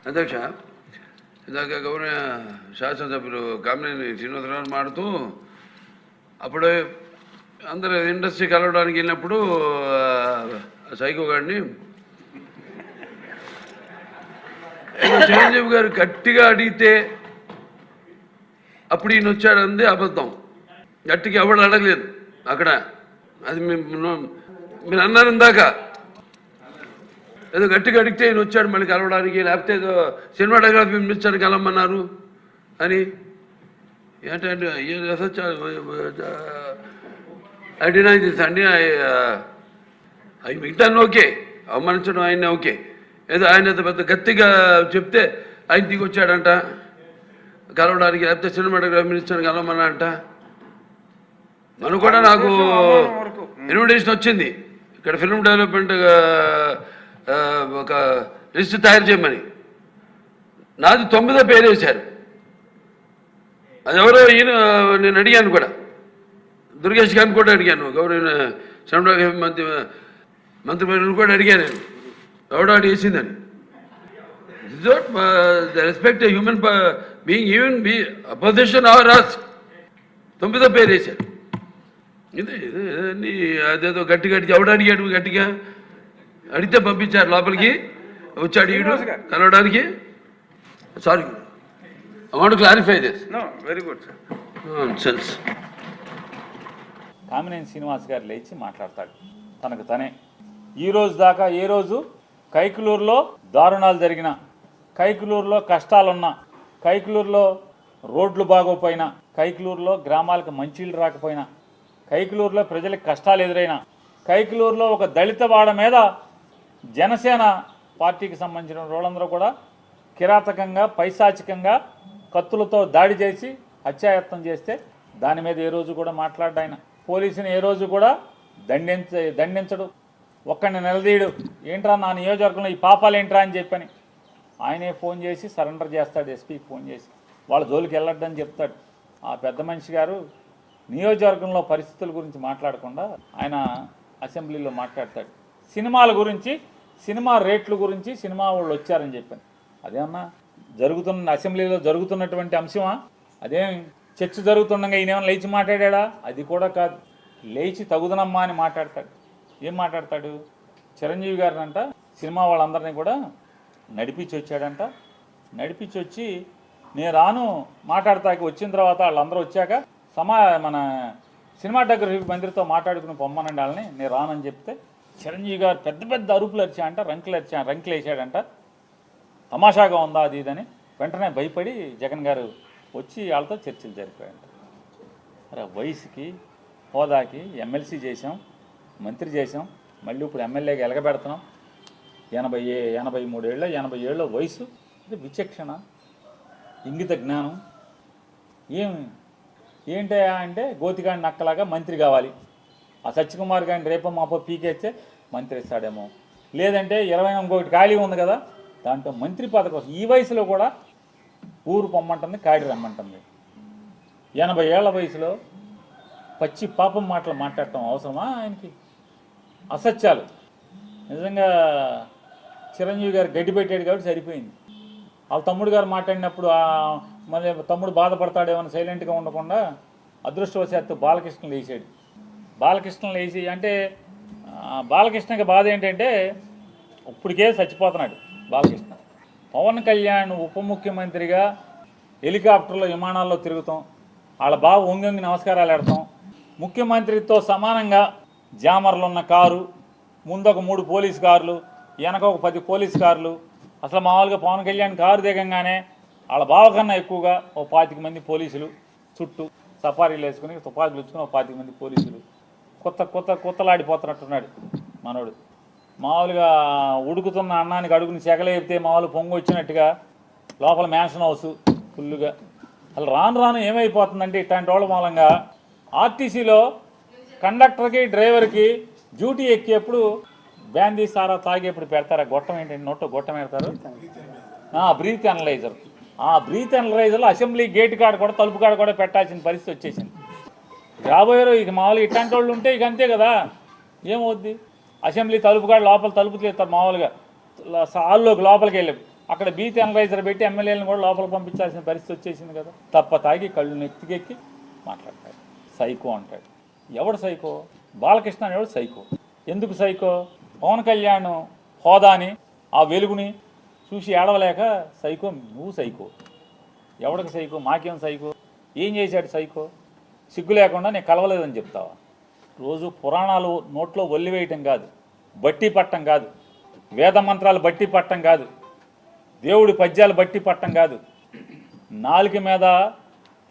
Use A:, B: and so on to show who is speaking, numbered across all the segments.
A: అధ్యక్ష, ఇందాక గౌరవ శాసనసభ్యులు కామినేని శ్రీనివాసరావు మాడుతూ అప్పుడు అందరూ ఇండస్ట్రీ కలవడానికి వెళ్ళినప్పుడు సైకో గారిని చిరంజీవి గారు గట్టిగా అడిగితే అప్పుడు ఈయన వచ్చాడంది అబద్ధం. గట్టిగా ఎవడు అడగలేదు అక్కడ. అది మీరు అన్నారు ఇందాక, ఏదో గట్టిగా అడిగితే ఈయన వచ్చాడు మళ్ళీ కలవడానికి, లేకపోతే ఏదో సినిమాటోగ్రఫీ మినిస్టర్ కలవమన్నారు అని. ఏంటంటే ఐ డినై దిస్ అండి. అవి మిగతాన్ని ఓకే, అవమానించడం ఆయన ఓకే. ఏదో ఆయన పెద్ద గట్టిగా చెప్తే ఆయన దిగి వచ్చాడంట కలవడానికి, లేకపోతే సినిమాటోగ్రఫీ మినిస్టర్ కలవమన్నాడంట. మనం కూడా నాకు ఇన్విటేషన్ వచ్చింది ఇక్కడ ఫిల్మ్ డెవలప్మెంట్ ఒక లిస్ట్ తయారు చేయమని. నాది 9వ పేరు వేశారు. అది ఎవరో ఈయన నేను అడిగాను కూడా, దుర్గేష్ గారిని కూడా అడిగాను, గౌరవ సినిమాటోగ్రఫీ మంత్రి కూడా అడిగాను నేను, ఎవడో అడిగేసిందని. Respect human being, even opposition or us. 9వ పేరు వేశారు. ఇది అదేదో గట్టిగా ఎవడు అడిగాడు, గట్టిగా అడిగితే పంపించారు లోపలికి, వచ్చాడు ఈడు కలవడానికి. Sorry, I want to clarify this.
B: Very good
A: sense.
C: Kamineni Srinivas గారు లేచి మాట్లాడతాడు తనకు తనే. ఈ రోజు దాకా ఏ రోజు కైకులూరులో దారుణాలు జరిగిన, కైకులూరులో కష్టాలున్నా, కైకులూరులో రోడ్లు బాగోపోయినా, కైకులూరులో గ్రామాలకు మంచిళ్ళు రాకపోయినా, కైకులూరులో ప్రజలకు కష్టాలు ఎదురైనా, కైకులూరులో ఒక దళిత వాడ మీద జనసేన పార్టీకి సంబంధించిన వాళ్ళందరూ కూడా కిరాతకంగా పైశాచికంగా కత్తులతో దాడి చేసి హత్యాయత్నం చేస్తే దాని మీద ఏ రోజు కూడా మాట్లాడ్డాయన. పోలీసుని ఏ రోజు కూడా దండించడు, ఒక్కడిని నిలదీయడు. ఏంట్రా నా నియోజకవర్గంలో ఈ పాపాలు ఏంట్రా అని చెప్పని ఆయనే ఫోన్ చేసి సరెండర్ చేస్తాడు. ఎస్పీకి ఫోన్ చేసి వాళ్ళ జోలికి వెళ్ళొద్దని చెప్తాడు. ఆ పెద్ద మనిషి గారు నియోజకవర్గంలో పరిస్థితుల గురించి మాట్లాడకుండా ఆయన అసెంబ్లీలో మాట్లాడతాడు. సినిమాల గురించి, సినిమా రేట్ల గురించి, సినిమా వాళ్ళు వచ్చారని చెప్పాను. అదేమన్నా అసెంబ్లీలో జరుగుతున్నటువంటి అంశమా? అదేం చర్చ జరుగుతుండగా ఈయనేమన్నా లేచి మాట్లాడా? అది కూడా కాదు. లేచి తగుదనమ్మా అని మాట్లాడతాడు. ఏం మాట్లాడతాడు? చిరంజీవి గారిని అంట సినిమా వాళ్ళందరినీ కూడా నడిపించి వచ్చాడంట. నడిపించి వచ్చి నేను రాను మాట్లాడతాకి వచ్చిన తర్వాత వాళ్ళందరూ వచ్చాక మన సినిమాటోగ్రఫీ మంత్రితో మాట్లాడుకుని పొమ్మనండి వాళ్ళని, నేను రానని చెప్తే చిరంజీవి గారు పెద్ద పెద్ద అరుపులు అరిచాయంట, రంకులు వేసాడంట. తమాషాగా ఉందా అది ఇదని వెంటనే భయపడి జగన్ గారు వచ్చి వాళ్ళతో చర్చలు జరిపాయంట. అరే వయసుకి హోదాకి ఎమ్మెల్సీ చేసాం, మంత్రి చేసాం, మళ్ళీ ఇప్పుడు ఎమ్మెల్యేగా ఎలగబెడుతున్నాం. 83 ఏళ్ళ వయసు. ఇది విచక్షణ, ఇంగిత జ్ఞానం ఏంటయా అంటే గోతిగాడి నక్కలాగా మంత్రి కావాలి. ఆ సత్యకుమార్ గారిని రేపో మాపో పీకేస్తే మంత్రి ఇస్తాడేమో, లేదంటే 21 ఖాళీ ఉంది కదా దాంట్లో మంత్రి పదవి కోసం ఈ వయసులో కూడా ఊరు పొమ్మంటుంది, కాడి రమ్మంటుంది. 80 ఏళ్ల వయసులో పచ్చి పాపం మాటలు మాట్లాడటం అవసరమా ఆయనకి? అసత్యాలు. నిజంగా చిరంజీవి గారు గడ్డి పెట్టాడు కాబట్టి సరిపోయింది. వాళ్ళ తమ్ముడు గారు మాట్లాడినప్పుడు మళ్ళీ తమ్ముడు బాధపడతాడేమో సైలెంట్గా ఉండకుండా అదృష్టవశాత్తు బాలకృష్ణ లేచాడు. బాలకృష్ణ లేచి అంటే బాలకృష్ణకి బాధ ఏంటంటే ఇప్పటికే చచ్చిపోతున్నాడు బాలకృష్ణ. పవన్ కళ్యాణ్ ఉప ముఖ్యమంత్రిగా హెలికాప్టర్లో విమానాల్లో తిరుగుతాం, వాళ్ళ బావ వంగి నమస్కారాలు పెడతాం. ముఖ్యమంత్రితో సమానంగా జామర్లు ఉన్న కారు, ముందొక 3 పోలీస్ కార్లు, వెనక ఒక 10 పోలీస్ కార్లు. అసలు మామూలుగా పవన్ కళ్యాణ్ కారు దిగంగానే వాళ్ళ బావ కన్నా ఎక్కువగా ఓ 25 మంది పోలీసులు చుట్టూ సఫారీలు వేసుకుని తుపాకులు ఇచ్చుకుని ఓ 25 మంది పోలీసులు. కొత్తలాడిపోతున్నట్టున్నాడు మనోడు. మామూలుగా ఉడుకుతున్న అన్నానికి అడుగుని సెగలేపితే మామూలు పొంగు వచ్చినట్టుగా లోపల మ్యాన్షన్ హౌస్ ఫుల్లుగా. అసలు రాను ఏమైపోతుందంటే ఇట్లాంటి వాళ్ళ మూలంగా ఆర్టీసీలో కండక్టర్కి డ్రైవర్కి డ్యూటీ ఎక్కేప్పుడు బ్యాందీ సారా తాగేప్పుడు పెడతారు. గొట్టం ఏంటంటే నోట్లో గొట్టం పెడతారు, బ్రీత్ అనలైజర్. ఆ బ్రీత్ అనలైజర్లో అసెంబ్లీ గేట్ కాడ కూడా తలుపు కాడ కూడా పెట్టాల్సిన పరిస్థితి వచ్చేసింది. రాబోయే ఇక మామూలుగా ఇట్లాంటి వాళ్ళు ఉంటే ఇక అంతే కదా, ఏమవుద్ది? అసెంబ్లీ తలుపు కాడ లోపల తలుపు తీస్తారు మామూలుగా హాల్లోకి లోపలికి వెళ్ళి అక్కడ బీత్ అనలైజర్ పెట్టి ఎమ్మెల్యేలను కూడా లోపల పంపించాల్సిన పరిస్థితి వచ్చేసింది కదా. తప్ప తాగి కళ్ళు నెత్తికెక్కి మాట్లాడతాడు. సైకో అంటాడు. ఎవడు సైకో? బాలకృష్ణ అనేవాడు సైకో. ఎందుకు సైకో? పవన్ కళ్యాణ్ హోదాని ఆ వెలుగుని చూసి ఏడవలేక సైకో. నువ్వు సైకో. ఎవడికి సైకో? మాకేం సైకో? ఏం చేశాడు సైకో? సిగ్గు లేకుండా నేను కలవలేదని చెప్తావా? రోజు పురాణాలు నోట్లో ఒల్లివేయటం కాదు, బట్టి పట్టం కాదు, వేద మంత్రాలు బట్టి పట్టం కాదు, దేవుడి పద్యాలు బట్టి పట్టం కాదు, నాలుక మీద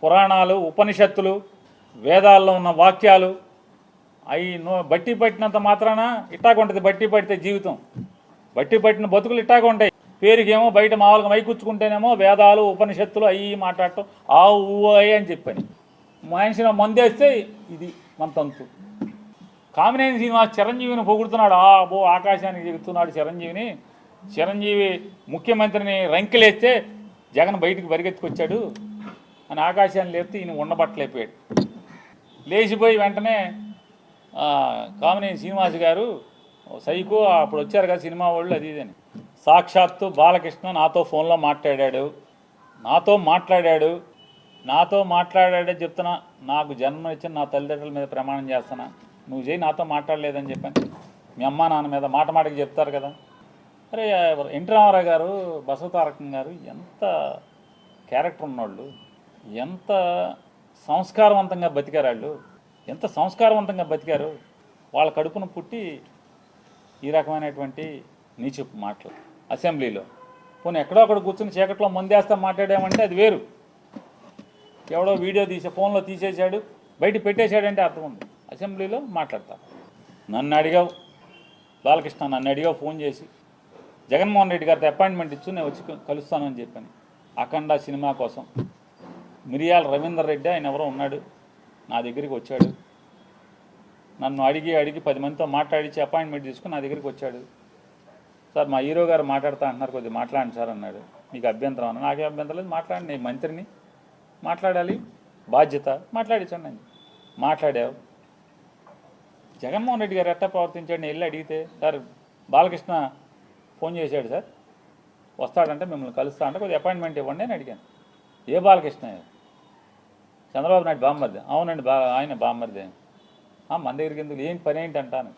C: పురాణాలు, ఉపనిషత్తులు, వేదాల్లో ఉన్న వాక్యాలు అవి బట్టి పట్టినంత మాత్రాన ఇట్టాగుంటుంది. బట్టి పడితే జీవితం, బట్టి పట్టిన బతుకులు ఇట్టాగా ఉంటాయి. పేరుకేమో బయట మామూలుగా మైకూర్చుకుంటేనేమో వేదాలు, ఉపనిషత్తులు అవి మాట్లాడటం ఆ ఊ అని చెప్పని మనిషిని మందేస్తే ఇది మన తంతు. కామినేని శ్రీనివాస్ చిరంజీవిని పొగుడుతున్నాడు. ఆకాశానికి చెబుతున్నాడు చిరంజీవిని. చిరంజీవి ముఖ్యమంత్రిని రంకెలేస్తే జగన్ బయటికి పరిగెత్తుకొచ్చాడు అని ఆకాశాన్ని లేపితే ఈయన ఉండబట్టలేకపోయాడు. లేచిపోయి వెంటనే కామినేని శ్రీనివాస్ గారు సైకో అప్పుడు వచ్చారు కదా సినిమా వాళ్ళు అది ఇదని. సాక్షాత్తు బాలకృష్ణ నాతో ఫోన్లో మాట్లాడాడే చెప్తున్నా. నాకు జన్మనిచ్చిన నా తల్లిదండ్రుల మీద ప్రమాణం చేస్తున్నా, నువ్వు చేయి నాతో మాట్లాడలేదని చెప్పాను. మీ అమ్మా నాన్న మీద మాటకి చెప్తారు కదా. అరే ఎన్టీ రామారావు గారు, బసవతారకం గారు ఎంత క్యారెక్టర్ ఉన్నవాళ్ళు, ఎంత సంస్కారవంతంగా బతికారు వాళ్ళు, ఎంత సంస్కారవంతంగా బతికారు. వాళ్ళ కడుపున పుట్టి ఈ రకమైనటువంటి నీచపు మాటలు అసెంబ్లీలో. పోనీ ఎక్కడో అక్కడ కూర్చుని చీకట్లో మందేస్తా మాట్లాడామంటే అది వేరు. ఎవడో వీడియో ఫోన్లో తీసేశాడు, బయట పెట్టేశాడంటే అర్థం ఉంది. అసెంబ్లీలో మాట్లాడతా. నన్ను అడిగావు బాలకృష్ణ, నన్ను అడిగావు ఫోన్ చేసి జగన్మోహన్ రెడ్డి గారితో అపాయింట్మెంట్ ఇచ్చు నేను వచ్చి కలుస్తానని చెప్పాను. అఖండ సినిమా కోసం మిరియాల రవీందర్ రెడ్డి ఆయన ఎవరో ఉన్నాడు, నా దగ్గరికి వచ్చాడు. నన్ను అడిగి 10 మందితో మాట్లాడించి అపాయింట్మెంట్ తీసుకుని నా దగ్గరికి వచ్చాడు. సార్ మా హీరో గారు మాట్లాడుతా అంటున్నారు, కొద్దిగా మాట్లాడండి సార్ అన్నాడు. మీకు అభ్యంతరం అన్న? నాకే అభ్యంతరం లేదు, మాట్లాడండి, నేను మంత్రిని, మాట్లాడాలి, బాధ్యత, మాట్లాడించండి అని. మాట్లాడావు. జగన్మోహన్ రెడ్డి గారు ఎట్టా ప్రవర్తించాడు నేను వెళ్ళి అడిగితే, సార్ బాలకృష్ణ ఫోన్ చేశాడు సార్, వస్తాడంటే మిమ్మల్ని కలుస్తా అంటే కొద్దిగా అపాయింట్మెంట్ ఇవ్వండి అని అడిగాను. ఏ బాలకృష్ణ? చంద్రబాబు నాయుడు బామ్మర్ది. అవునండి, ఆయన బామ్మర్ది. మన దగ్గరికి ఎందుకు, ఏం పని ఏంటి అంటాను.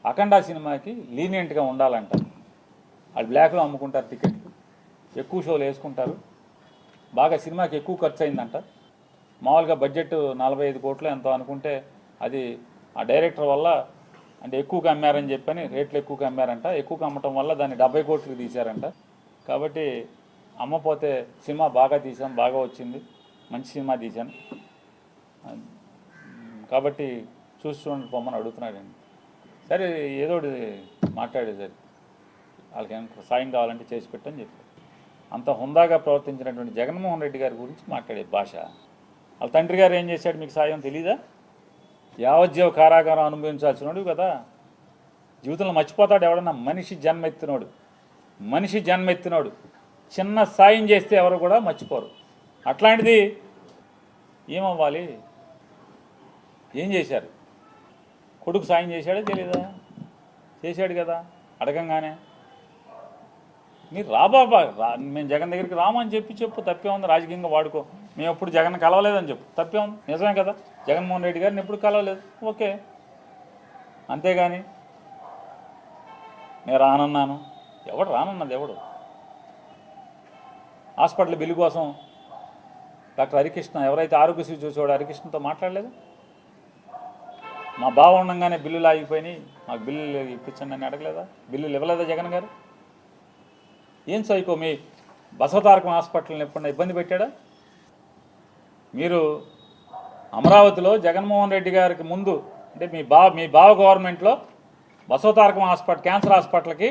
C: అఖండ సినిమాకి లీనియంట్గా ఉండాలంట. వాళ్ళు బ్లాక్లో అమ్ముకుంటారు టికెట్లు, ఎక్కువ షోలు వేసుకుంటారు, బాగా సినిమాకి ఎక్కువ ఖర్చు అయిందంట. మామూలుగా బడ్జెట్ 45 కోట్లు ఎంతో అనుకుంటే అది ఆ డైరెక్టర్ వల్ల అంటే ఎక్కువగా అమ్మారని చెప్పని రేట్లు ఎక్కువగా అమ్మారంట. ఎక్కువగా అమ్మటం వల్ల దాన్ని 70 కోట్లకు తీశారంట. కాబట్టి అమ్మపోతే సినిమా బాగా తీసాం, బాగా వచ్చింది, మంచి సినిమా తీశాను కాబట్టి చూడండి పొమ్మని అడుగుతున్నాడండి. సరే ఏదో మాట్లాడే సరే వాళ్ళకి ఏమైనా సాయం కావాలంటే చేసి పెట్టని చెప్పారు. అంత హుందాగా ప్రవర్తించినటువంటి జగన్మోహన్ రెడ్డి గారి గురించి మాట్లాడే భాష. వాళ్ళ తండ్రి గారు ఏం చేశాడు మీకు సాయం తెలీదా? యావజ్జీవ కారాగారం అనుభవించాల్సినోడు కదా. జీవితంలో మర్చిపోతాడు ఎవడన్నా? మనిషి జన్మెత్తినోడు చిన్న సాయం చేస్తే ఎవరు కూడా మర్చిపోరు. అట్లాంటిది ఏమవ్వాలి? ఏం చేశారు? కొడుకు సాయం చేశాడే తెలీదా? చేశాడు కదా. అడగంగానే మీరు మేము జగన్ దగ్గరికి రామని చెప్పు, తప్పే ఉంది. రాజకీయంగా వాడుకో, మేము ఎప్పుడు జగన్ కలవలేదని చెప్పు, తప్పే ఉంది. నిజమే కదా, జగన్మోహన్ రెడ్డి గారిని ఎప్పుడు కలవలేదు, ఓకే. అంతేగాని నేను రానన్నాను, ఎవడు రానన్నది? ఎవడు? హాస్పిటల్ బిల్లు కోసం డాక్టర్ హరికృష్ణ, ఎవరైతే ఆరోగ్యశ్రీ చూసేవాడు హరికృష్ణతో మాట్లాడలేదు. మా బావ ఉండగానే బిల్లులు ఆగిపోయినాయి, మాకు బిల్లులు ఇప్పించండి అని అడగలేదా? బిల్లులు ఇవ్వలేదా జగన్ గారు? ఏం సైకో? మీ బసవతారకం హాస్పిటల్ని ఎప్పుడన్నా ఇబ్బంది పెట్టాడా? మీరు అమరావతిలో జగన్మోహన్ రెడ్డి గారికి ముందు అంటే మీ బావ గవర్నమెంట్లో బసవతారకం హాస్పిటల్, క్యాన్సర్ హాస్పిటల్కి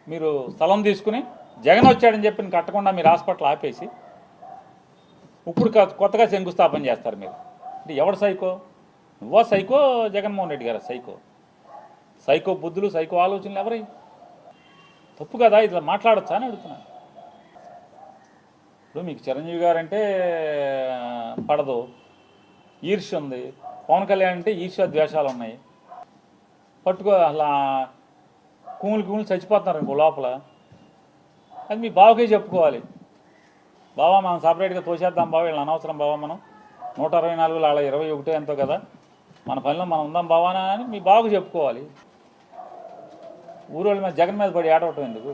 C: మీరు స్థలం తీసుకుని జగన్ వచ్చాడని చెప్పి కట్టకుండా మీరు హాస్పిటల్ ఆపేసి ఇప్పుడు కొత్తగా శంకుస్థాపన చేస్తారు మీరు. అంటే ఎవడు సైకో? నువ్వో సైకో, జగన్మోహన్ రెడ్డి గారు సైకో బుద్ధులు, సైకో ఆలోచనలు ఎవరి? తప్పు కదా, ఇట్లా మాట్లాడచ్చా అని అడుగుతున్నాను. ఇప్పుడు మీకు చిరంజీవి గారు అంటే పడదు, ఈర్ష్య ఉంది. పవన్ కళ్యాణ్ అంటే ఈర్ష్య ద్వేషాలు ఉన్నాయి. పట్టుకో అలా కూములు చచ్చిపోతున్నారు ఇంకో లోపల. అది మీ బావకే చెప్పుకోవాలి. బావా మనం సపరేట్గా తోసేద్దాం బావ, వీళ్ళని అనవసరం బావా, మనం 124 అలా 21 ఎంతో కదా, మన పనిలో మనం ఉందాం బావానా అని మీ బావకు చెప్పుకోవాలి. ఊరోళ్ళ మీద జగన్ మీద పడి ఆడవటం ఎందుకు?